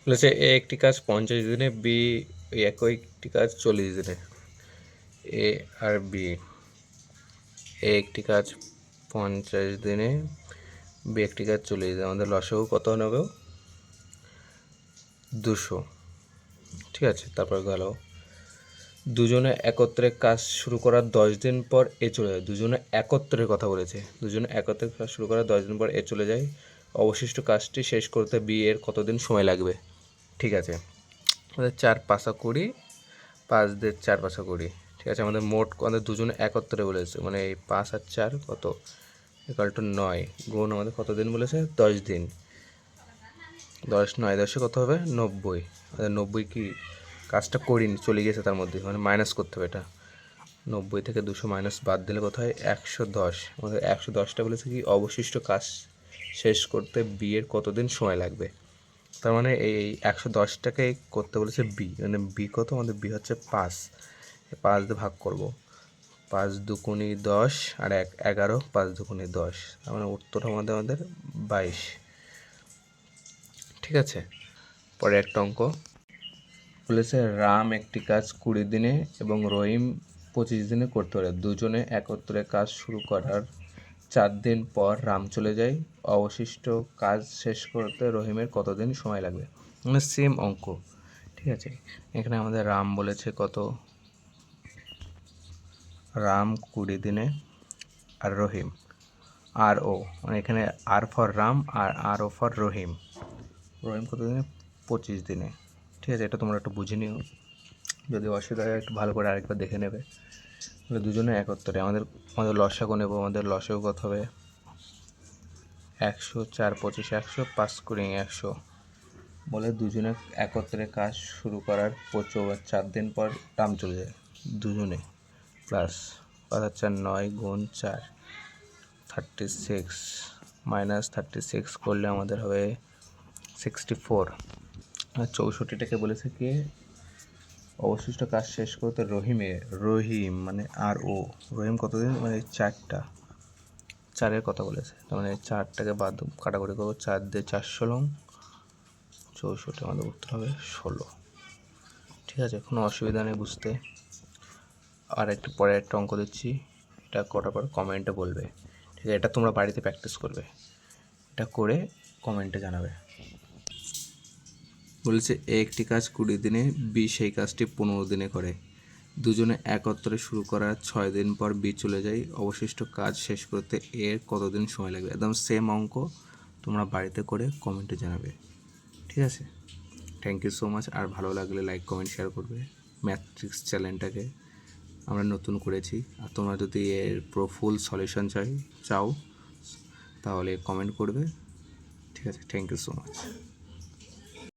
বলেছে এ একটি কাজ 50 দিনে, বি একটি কাজ 40 দিনে। এ আর বি, এ একটি কাজ 50 দিনে, বি একটি কাজ 40 দিনে। আমাদের লসাগু কত নেবে? 200। ঠিক আছে, তারপর গেল দুজনে একত্রে কাজ শুরু করার 10 দিন পর এ চলে যায়। দুজনে একত্রে কথা বলেছে, দুজনে একত্রে কাজ শুরু করার 10 দিন পর এ চলে যায়। অবশিষ্ট কাজটি শেষ করতে বি এর কতদিন সময় লাগবে? ঠিক আছে, আমাদের 4×5 = 20, 5 দিয়ে 4×5 = 20। ঠিক আছে, আমাদের দুজনে একত্রে বলেছে, মানে এই 5 আর 4 কত, = 9 গুণ আমাদের কত দিন বলেছে? 10 দিন। 10 9 10 কত হবে? 90। আমাদের 90 কি কাজটা করিনি, চলে গেছে তার মধ্যে, মানে মাইনাস করতে হবে এটা। 90 থেকে 200 মাইনাস বাদ দিলে কত হয়? 110। আমাদের 110টা বলেছে কি অবশিষ্ট কাজ শেষ করতে বি এর কতদিন সময় লাগবে। তার মানে এই 110টাকে করতে বলেছে বি, মানে বি কত? আমাদের বি হচ্ছে 5। 5 দিয়ে ভাগ করব, 5 দুগুণে 10 আর 11, 5 দুগুণে 10, তার মানে উত্তর আমাদের 22। ঠিক আছে, পরে একটা অঙ্ক বলেছে রাম একটি কাজ 20 দিনে এবং রহিম 25 দিনে করতে পারে। দুজনে একত্রে কাজ শুরু করার 4 দিন পর রাম চলে যায়। অবশিষ্ট কাজ শেষ করতে রহিমের কতদিন সময় লাগবে? মানে সেম অঙ্ক। ঠিক আছে, এখানে আমাদের রাম বলেছে কত? রাম 20 দিনে, আর রহিম আর ও, মানে এখানে আর ফর রাম আর ও ফর রহিম। রহিম কত দিনে? 25 দিনে। ঠিক আছে, এটা তোমরা একটু বুঝে নিও, যদি অসুবিধা হয় একটু ভালো করে আরেকবার দেখে নেবে। তাহলে দুজনে একত্রে আমাদের লসাগু নেব। আমাদের লসাগু কত হবে? 100, 4 25 100, 5 কুড়ি 100। বলে দুজনে একত্রে কাজ শুরু করার 4 দিন পর রাম চলে যায়। দুজনে প্লাস 5 আর 4 9 গুণ 4, 36 মাইনাস 36 করলে আমাদের হবে 64। আর 64টাকে বলেছে কি অবশিষ্ট কাজ শেষ করতে রহিম মানে আর ও, রহিম কতদিন? মানে 4-এর কথা বলেছে, তার মানে 4টাকে বাদ কাটাকুটি করবো, 4 দিয়ে 4 16, 64, আমাদের উত্তর হবে 16। ঠিক আছে, কোনো অসুবিধা নেই বুঝতে। আর একটু পরে একটা অঙ্ক দিচ্ছি, এটা করার পর কমেন্টে বলবে। ঠিক আছে, এটা তোমরা বাড়িতে প্র্যাকটিস করবে, এটা করে কমেন্টে জানাবে। বলেছে এ একটি কাজ 20 দিনে, বি সেই কাজটি 15 দিনে করে। দুজনে একত্রে শুরু করার 6 দিন পর বি চলে যায়। অবশিষ্ট কাজ শেষ করতে এর কতদিন সময় লাগবে? একদম সেম অঙ্ক, তোমরা বাড়িতে করে কমেন্টে জানাবে। ঠিক আছে, থ্যাংক ইউ সো মাচ। আর ভালো লাগলে লাইক কমেন্ট শেয়ার করবে। ম্যাথট্রিক্স চ্যানেলটাকে আমরা নতুন করেছি, আর তোমরা যদি এর পুরো ফুল সলিউশন চাও তাহলে কমেন্ট করবে। ঠিক আছে, থ্যাংক ইউ সো মাচ।